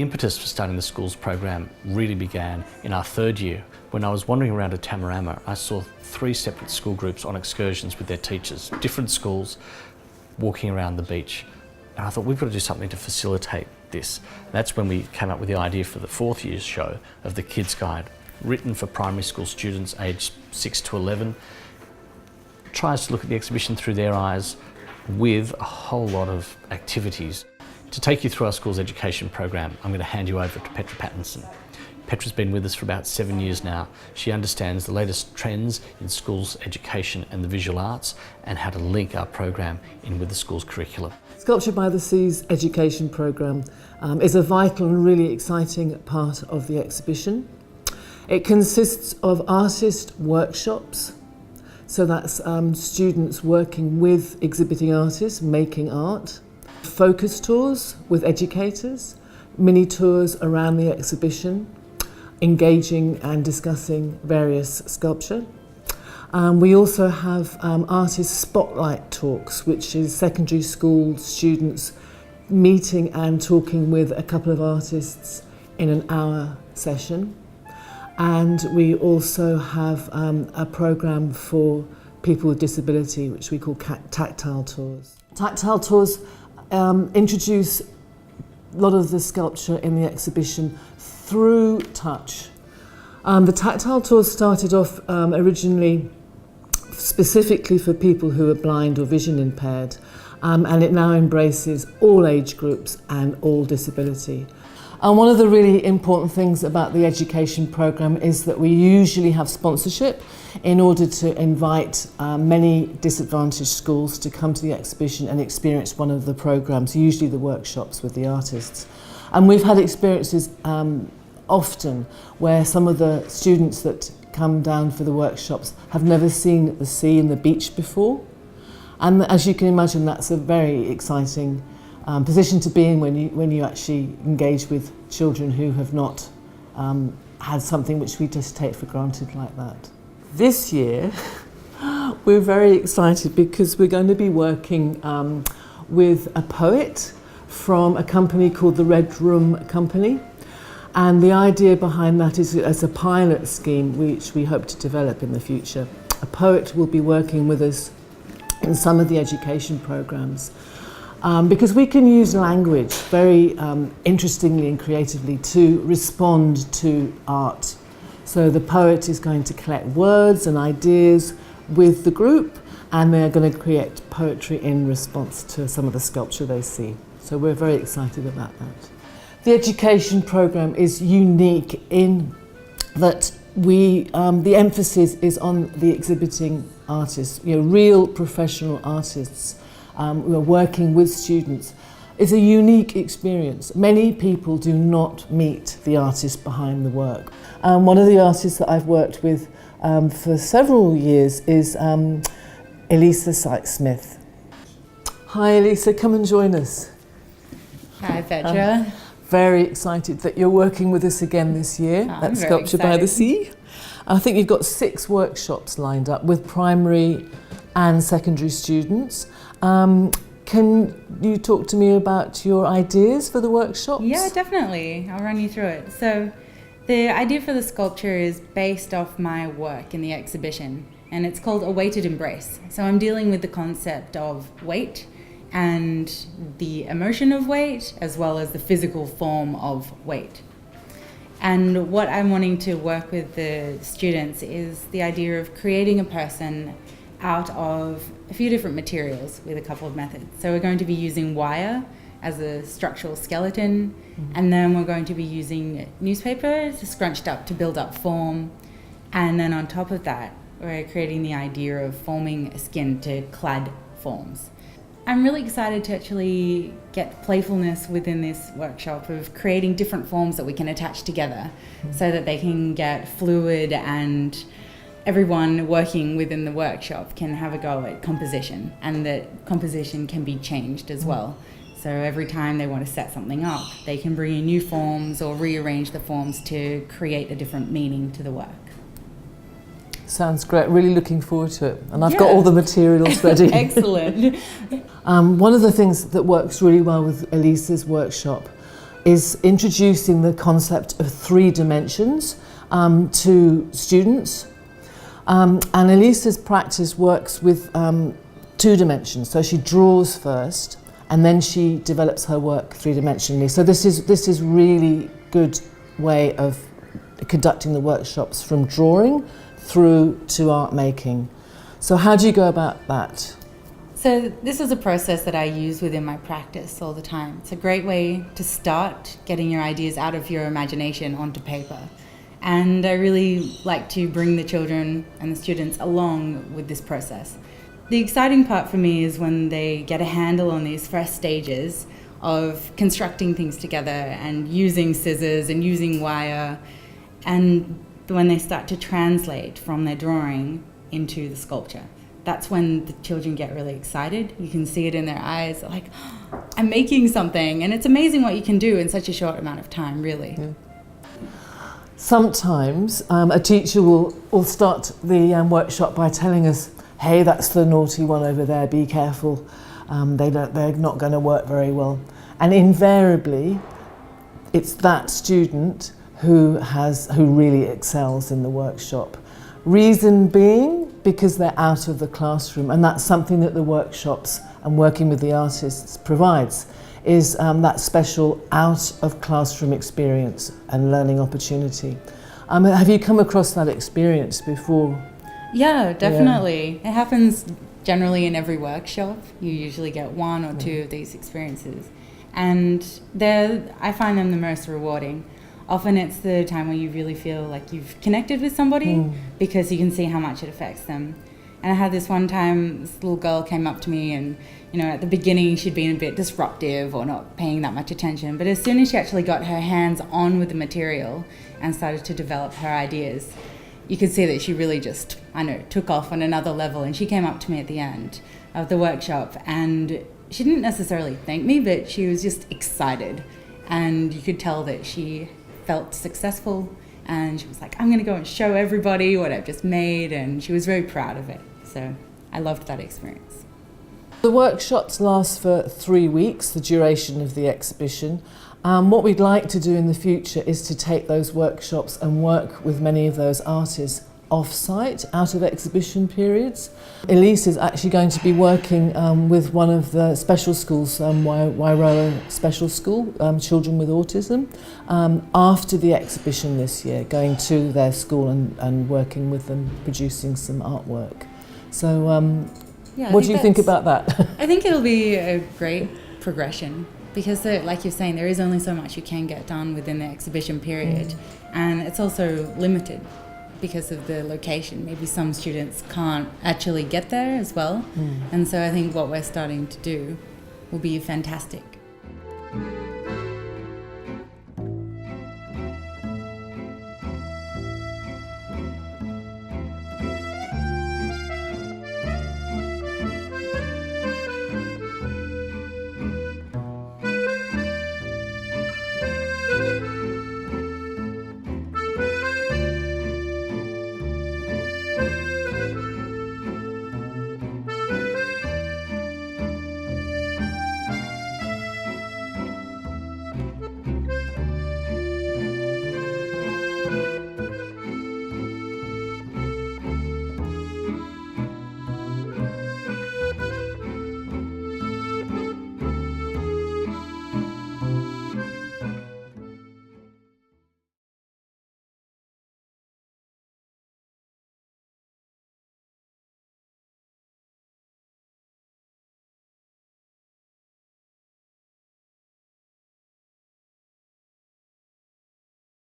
impetus for starting the schools program really began in our third year. When I was wandering around at Tamarama, I saw 3 separate school groups on excursions with their teachers, different schools, walking around the beach. And I thought, we've got to do something to facilitate this. And that's when we came up with the idea for the 4th year's show of the Kids Guide, written for primary school students aged 6 to 11. Tries to look at the exhibition through their eyes with a whole lot of activities. To take you through our school's education program, I'm going to hand you over to Petra Pattinson. Petra's been with us for about 7 years now. She understands the latest trends in schools education and the visual arts and how to link our program in with the school's curriculum. Sculpture by the Sea's education program is a vital and really exciting part of the exhibition. It consists of artist workshops, so that's students working with exhibiting artists, making art, focus tours with educators, mini tours around the exhibition, engaging and discussing various sculpture. We also have artist spotlight talks, which is secondary school students meeting and talking with a couple of artists in an hour session. And we also have a programme for people with disability, which we call tactile tours. Tactile tours introduce a lot of the sculpture in the exhibition through touch. The tactile tours started off originally specifically for people who are blind or vision impaired, and it now embraces all age groups and all disability. And one of the really important things about the education program is that we usually have sponsorship in order to invite many disadvantaged schools to come to the exhibition and experience one of the programs, usually the workshops with the artists. And we've had experiences often where some of the students that come down for the workshops have never seen the sea and the beach before. And as you can imagine, that's a very exciting position to be in when you actually engage with children who have not had something which we just take for granted like that. This year, we're very excited because we're going to be working with a poet from a company called the Red Room Company. And the idea behind that is as a pilot scheme which we hope to develop in the future. A poet will be working with us in some of the education programs because we can use language very interestingly and creatively to respond to art. So the poet is going to collect words and ideas with the group, and they're going to create poetry in response to some of the sculpture they see. So we're very excited about that. The education program is unique in that the emphasis is on the exhibiting artists, real professional artists who are working with students. It's a unique experience. Many people do not meet the artist behind the work. One of the artists that I've worked with for several years is Elisa Sykes-Smith. Hi Elisa, come and join us. Hi Petra. Very excited that you're working with us again this year at Sculpture by the Sea. I think you've got 6 workshops lined up with primary and secondary students. Can you talk to me about your ideas for the workshops? Yeah, definitely. I'll run you through it. So the idea for the sculpture is based off my work in the exhibition, and it's called A Weighted Embrace. So I'm dealing with the concept of weight and the emotion of weight, as well as the physical form of weight. And what I'm wanting to work with the students is the idea of creating a person out of a few different materials with a couple of methods. So we're going to be using wire as a structural skeleton, and then we're going to be using newspaper scrunched up to build up form. And then on top of that, we're creating the idea of forming a skin to clad forms. I'm really excited to actually get playfulness within this workshop of creating different forms that we can attach together so that they can get fluid, and everyone working within the workshop can have a go at composition, and that composition can be changed as well. So every time they want to set something up, they can bring in new forms or rearrange the forms to create a different meaning to the work. Sounds great, really looking forward to it. And I've got all the materials ready. Excellent. One of the things that works really well with Elisa's workshop is introducing the concept of 3 dimensions to students. And Elise's practice works with 2 dimensions. So she draws first, and then she develops her work 3-dimensionally. So this is really good way of conducting the workshops, from drawing through to art making. So how do you go about that? So this is a process that I use within my practice all the time. It's a great way to start getting your ideas out of your imagination onto paper. And I really like to bring the children and the students along with this process. The exciting part for me is when they get a handle on these first stages of constructing things together and using scissors and using wire, and when they start to translate from their drawing into the sculpture. That's when the children get really excited. You can see it in their eyes, like, oh, I'm making something. And it's amazing what you can do in such a short amount of time, really. Yeah. Sometimes a teacher will start the workshop by telling us, hey, that's the naughty one over there, be careful. They're not going to work very well. And invariably, it's that student who really excels in the workshop. Reason being, because they're out of the classroom, and that's something that the workshops and working with the artists provides, is that special out of classroom experience and learning opportunity. Have you come across that experience before? Yeah, definitely. Yeah. It happens generally in every workshop. You usually get 1 or 2 of these experiences, and I find them the most rewarding. Often it's the time where you really feel like you've connected with somebody because you can see how much it affects them. And I had this one time, this little girl came up to me, and at the beginning she'd been a bit disruptive or not paying that much attention, but as soon as she actually got her hands on with the material and started to develop her ideas, you could see that she really just, took off on another level. And she came up to me at the end of the workshop, and she didn't necessarily thank me, but she was just excited, and you could tell that she felt successful, and she was like, I'm going to go and show everybody what I've just made, and she was very proud of it. So I loved that experience. The workshops last for 3 weeks, the duration of the exhibition. What we'd like to do in the future is to take those workshops and work with many of those artists off-site, out of exhibition periods. Elise is actually going to be working with one of the special schools, Wairoa Special School, children with autism, after the exhibition this year, going to their school and working with them, producing some artwork. So what do you think about that? I think it'll be a great progression, because like you're saying, there is only so much you can get done within the exhibition period, and it's also limited because of the location. Maybe some students can't actually get there as well. And so I think what we're starting to do will be fantastic.